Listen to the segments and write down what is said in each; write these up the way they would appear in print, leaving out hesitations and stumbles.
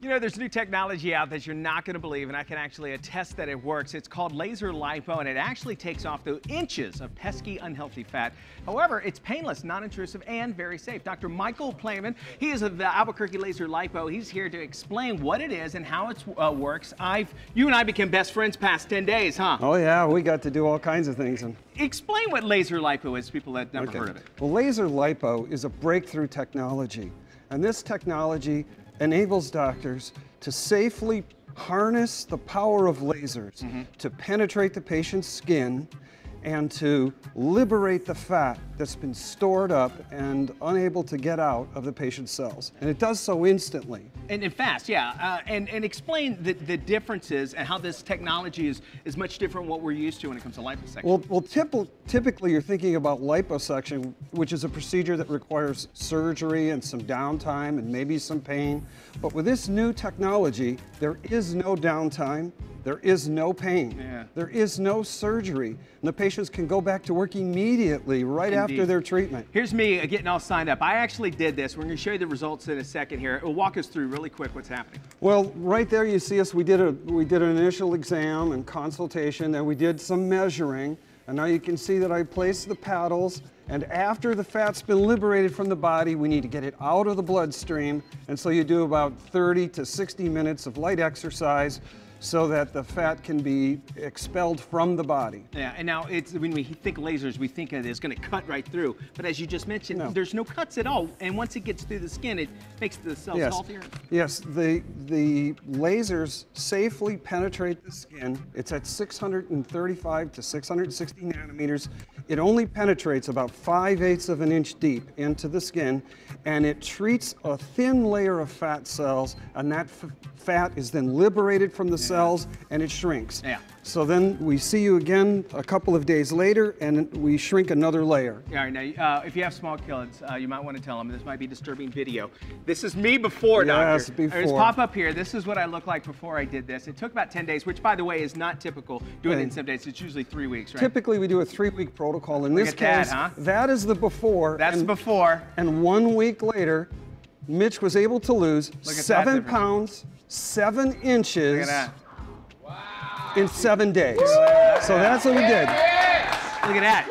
You know, there's new technology out that you're not going to believe, and I can actually attest that it works. It's called laser lipo, and it actually takes off the inches of pesky, unhealthy fat. However, it's painless, non-intrusive, and very safe. Dr. Michael Playman, he is of the Albuquerque Laser Lipo. He's here to explain what it is and how it works. You and I became best friends past 10 days, huh? Oh yeah, we got to do all kinds of things. Explain what laser lipo is to people that have never heard of it. Well, laser lipo is a breakthrough technology, and this technology enables doctors to safely harness the power of lasers to penetrate the patient's skin and to liberate the fat that's been stored up and unable to get out of the patient's cells. And it does so instantly. And fast, yeah. And explain the differences and how this technology is much different from what we're used to when it comes to liposuction. Well, typically you're thinking about liposuction, which is a procedure that requires surgery and some downtime and maybe some pain. But with this new technology, there is no downtime. There is no pain. Yeah. There is no surgery. And the patients can go back to work immediately right after their treatment. Here's me getting all signed up. I actually did this. We're going to show you the results in a second here. It'll walk us through really quick what's happening. Well, right there you see us. We did an initial exam and consultation, and we did some measuring. And now you can see that I placed the paddles. And after the fat's been liberated from the body, we need to get it out of the bloodstream. And so you do about 30 to 60 minutes of light exercise so that the fat can be expelled from the body. Yeah, and now when we think lasers, we think it's going to cut right through. But as you just mentioned, there's no cuts at all. And once it gets through the skin, it makes the cells healthier. Yes, the lasers safely penetrate the skin. It's at 635 to 660 nanometers. It only penetrates about 5/8 of an inch deep into the skin, and it treats a thin layer of fat cells, and that fat is then liberated from the cells and it shrinks. Yeah. So then we see you again a couple of days later and we shrink another layer. All right, now if you have small kids, you might want to tell them this might be disturbing video. This is me before, doctor. Yes, before. Just pop up here. This is what I look like before I did this. It took about 10 days, which by the way is not typical. Doing it in 7 days, it's usually 3 weeks, right? Typically we do a 3-week protocol. In this case, that is the before. That's before. And 1 week later, Mitch was able to lose 7 pounds, 7 inches. Look at that. In 7 days. So that's what we did. Look at that.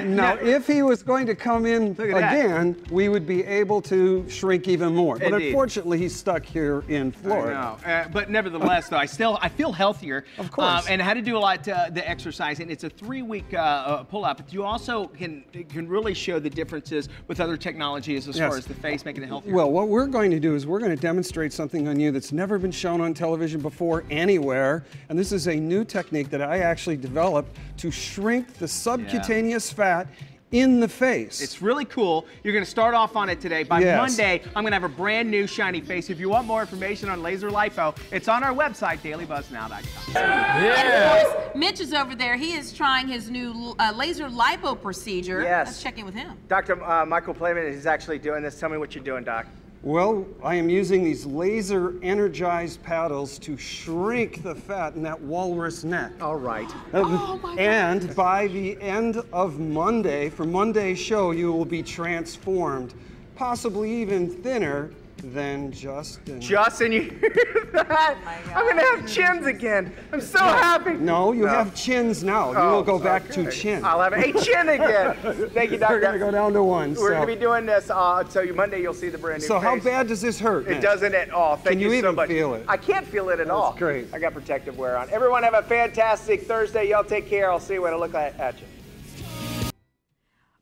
Now, if he was going to come in again, we would be able to shrink even more. But unfortunately, he's stuck here in Florida. I know. But nevertheless, though, I feel healthier. Of course. And I had to do a lot the exercising. It's a 3-week pull-up. But you also can really show the differences with other technologies as far as the face, making it healthier. Well, what we're going to do is we're going to demonstrate something on you that's never been shown on television before anywhere. And this is a new technique that I actually developed to shrink the subcutaneous fat in the face. It's really cool. You're going to start off on it today. By Monday, I'm going to have a brand new shiny face. If you want more information on laser lipo, it's on our website, dailybuzznow.com. And of course, Mitch is over there. He is trying his new laser lipo procedure. Yes. Let's check in with him. Dr. Michael Playman is actually doing this. Tell me what you're doing, Doc. Well, I am using these laser energized paddles to shrink the fat in that walrus neck. All right. Oh my And by the end of Monday, for Monday's show, you will be transformed, possibly even thinner than Justin. Justin, you hear that? I'm going to have chins again. I'm so happy. No, you have chins now. You will go back to chin. I'll have a chin again. Thank you, Doctor. We're going to go down to 1. We're going to be doing this, so Monday you'll see the brand new face. How bad does this hurt? It doesn't at all. Thank you so much. Can you even feel it? I can't feel it at all. That's great. I got protective wear on. Everyone have a fantastic Thursday. Y'all take care. I'll see what I look like at you.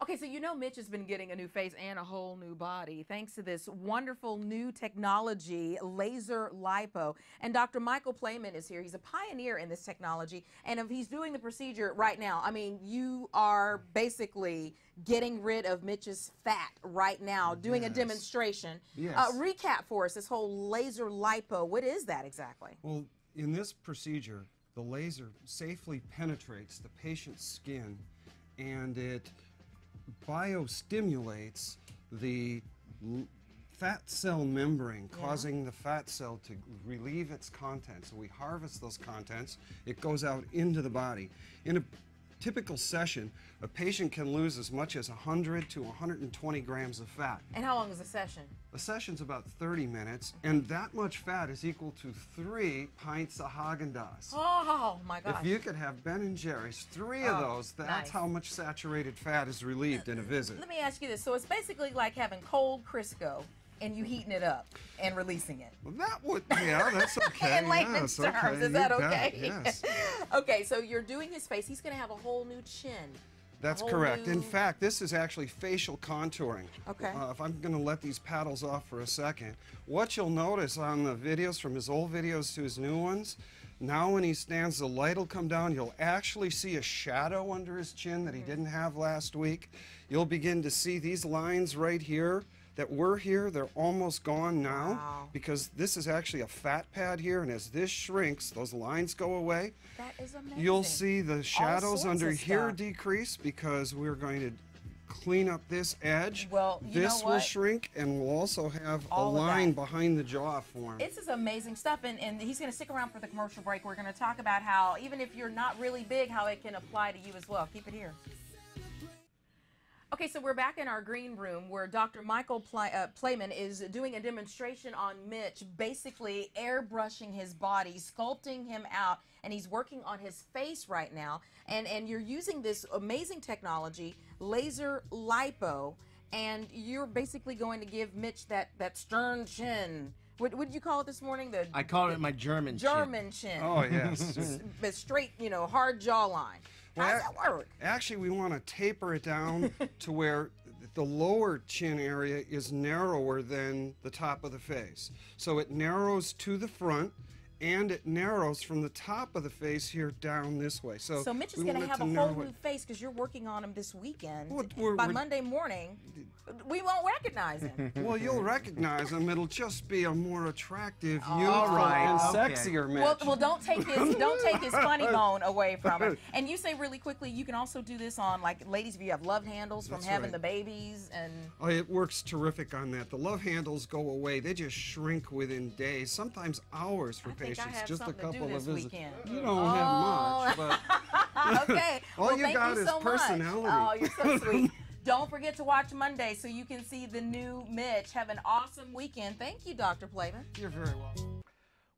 Okay, so you know Mitch has been getting a new face and a whole new body thanks to this wonderful new technology, laser lipo. And Dr. Michael Playman is here. He's a pioneer in this technology. And if he's doing the procedure right now, I mean, you are basically getting rid of Mitch's fat right now, doing a demonstration. Yes. Recap for us this whole laser lipo. What is that exactly? Well, in this procedure, the laser safely penetrates the patient's skin and it biostimulates the fat cell membrane, causing the fat cell to relieve its contents. So we harvest those contents. It goes out into the body. In a typical session, a patient can lose as much as 100 to 120 grams of fat. And how long is a session? A session's about 30 minutes, and that much fat is equal to 3 pints of Haagen-Dazs. Oh my gosh. If you could have Ben & Jerry's, 3 of those, that's nice. how much saturated fat is relieved in a visit. Let me ask you this. So it's basically like having cold Crisco and you heating it up and releasing it. Well, that would, yeah, that's okay. In layman's yes, terms, okay, is that you bet, okay? Yes. Okay, so you're doing his face. He's going to have a whole new chin. That's whole correct. new- In fact, this is actually facial contouring. Okay. If I'm going to let these paddles off for a second, what you'll notice on the videos, from his old videos to his new ones, now when he stands, the light will come down. You'll actually see a shadow under his chin that he didn't have last week. You'll begin to see these lines right here that were here. They're almost gone now. Wow. Because this is actually a fat pad here, and as this shrinks, those lines go away. That is amazing. You'll see the shadows sorts under of here stuff. decrease because we're going to clean up this edge. Well, you this know will what? shrink, and we'll also have All a of line that. behind the jaw form. This is amazing stuff, and he's going to stick around for the commercial break. We're going to talk about how, even if you're not really big, how it can apply to you as well. Keep it here. Okay, so we're back in our green room where Dr. Michael Playman is doing a demonstration on Mitch, basically airbrushing his body, sculpting him out, and he's working on his face right now. And you're using this amazing technology, laser lipo, and you're basically going to give Mitch that stern chin. What did you call it this morning? I call it my German chin. German chin. Oh, yes. The straight, hard jawline. How does that work? Actually, we want to taper it down to where the lower chin area is narrower than the top of the face. So it narrows to the front, and it narrows from the top of the face here down this way. So Mitch is we going to want it have a whole narrow it. new face because you're working on him this weekend. Well, By we're- Monday morning, we won't recognize him. Well, you'll recognize him. It'll just be a more attractive, youthful, right, and okay. sexier Mitch. Well, don't take his funny bone away from him. And you say really quickly, you can also do this on, like, ladies, if you have love handles from That's having right. the babies and. Oh, it works terrific on that. The love handles go away. They just shrink within days, sometimes hours for I think I patients. have Just a something to do couple of this visits. weekend. You don't have much, but Okay. All well, you thank got you is so personality. Much. Oh, you're so sweet. Don't forget to watch Monday so you can see the new Mitch. Have an awesome weekend. Thank you, Dr. Playman. you're very welcome.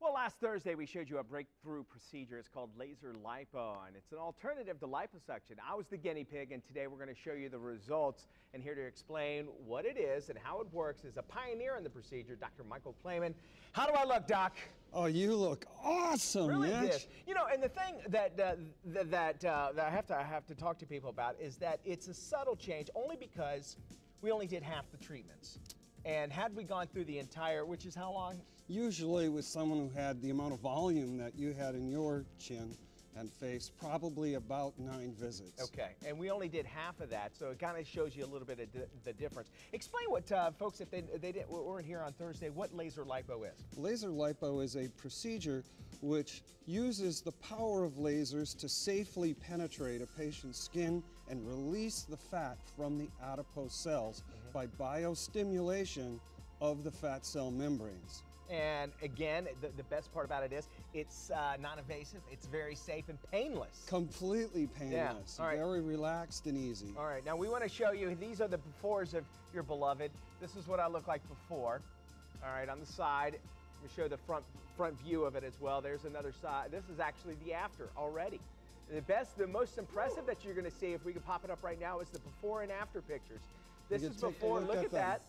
Well, last Thursday we showed you a breakthrough procedure. It's called laser lipo, and it's an alternative to liposuction. I was the guinea pig, and today we're going to show you the results. And here to explain what it is and how it works is a pioneer in the procedure, Dr. Michael Playman. How do I look, Doc? Oh, you look awesome, Really Mitch. did. You know, and the thing that that I have to talk to people about is that it's a subtle change, only because we only did half the treatments. And had we gone through the entire, which is how long? Usually with someone who had the amount of volume that you had in your chin and face, probably about 9 visits. Okay, and we only did half of that, so it kind of shows you a little bit of the difference. Explain what folks, if they weren't here on Thursday, what laser lipo is. Laser lipo is a procedure which uses the power of lasers to safely penetrate a patient's skin and release the fat from the adipose cells by biostimulation of the fat cell membranes. And again, the best part about it is it's non-invasive, it's very safe and painless. Completely painless, all right. very relaxed and easy. All right, now we want to show you, these are the befores of your beloved. This is what I look like before. All right, on the side, we show the front view of it as well. There's another side. This is actually the after already. The most impressive that you're going to see, if we can pop it up right now, is the before and after pictures. This You is can take a before, look look at at that.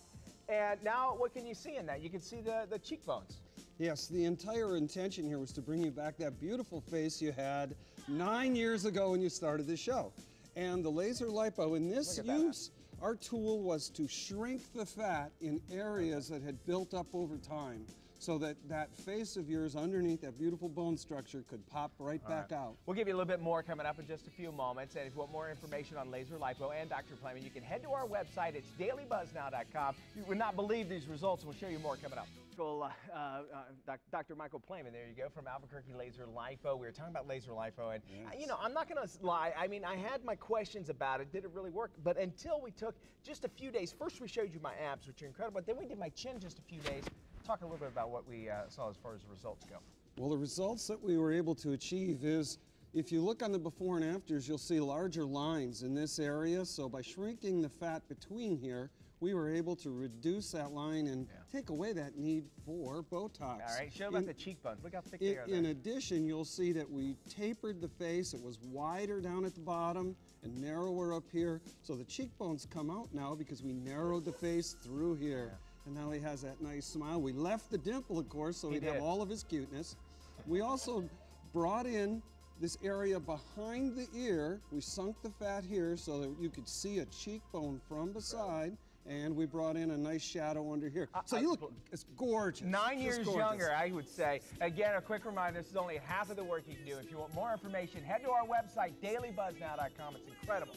And now what can you see in that? You can see the cheekbones. Yes, the entire intention here was to bring you back that beautiful face you had 9 years ago when you started the show. And the laser lipo, in this Look at that. use, our tool was to shrink the fat in areas that had built up over time, so that that face of yours underneath that beautiful bone structure could pop right back out. We'll give you a little bit more coming up in just a few moments. And if you want more information on laser lipo and Dr. Playman, you can head to our website. It's dailybuzznow.com. You would not believe these results. We'll show you more coming up. Dr. Michael Playman, there you go, from Albuquerque Laser Lipo. We were talking about laser lipo, and you know, I'm not going to lie. I mean, I had my questions about it. Did it really work? But until we took just a few days, first we showed you my abs, which are incredible. Then we did my chin just a few days. Talk a little bit about what we saw as far as the results go. Well, the results that we were able to achieve is If you look on the before and afters, you'll see larger lines in this area. So by shrinking the fat between here, we were able to reduce that line and take away that need for Botox. All right, show about the cheekbones. Look how thick they are. In addition, you'll see that we tapered the face. It was wider down at the bottom and narrower up here. So the cheekbones come out now because we narrowed the face through here. Yeah. And now he has that nice smile. We left the dimple, of course, so he'd have all of his cuteness. We also brought in this area behind the ear. We sunk the fat here so that you could see a cheekbone from beside. And we brought in a nice shadow under here. So you look, it's gorgeous. 9 years younger, I would say. Again, a quick reminder, this is only half of the work you can do. If you want more information, head to our website, dailybuzznow.com. It's incredible.